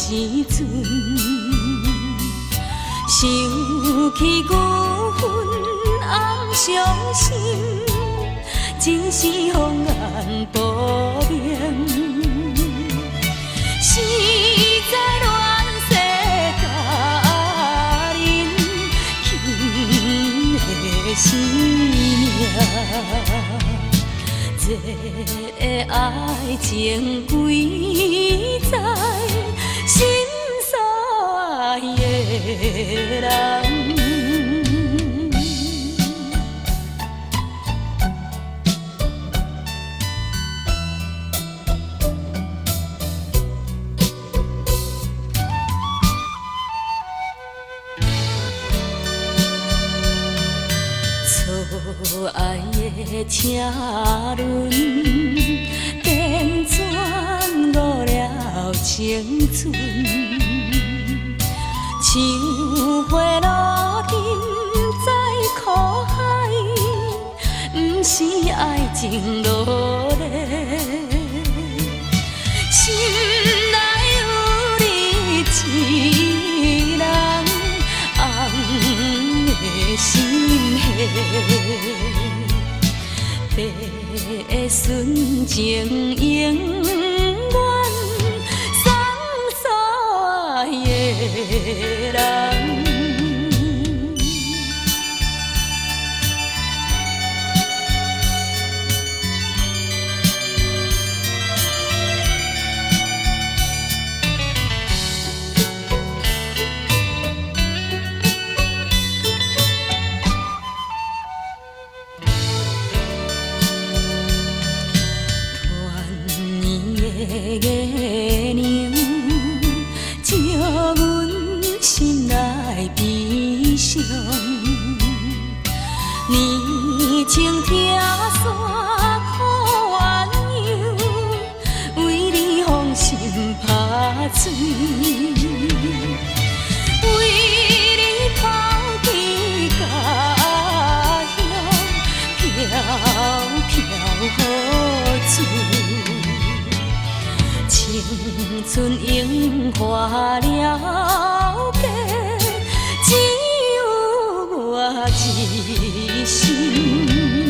时阵，想起牛粪红伤心，真是风眼无明。实在乱世佳人，轻的生命。这个爱情贵在心所爱的人。错爱的车轮，电转误了青春。像花落尽在苦海，不是爱情落泪。心内有你一人，红的心系，白纯情永远送所爱的人。月亮照阮心内悲伤，年青听山苦鸳鸯，为你芳心拍水，为你抛弃家乡，飘飘雨水。青春樱花了结，只有我一心。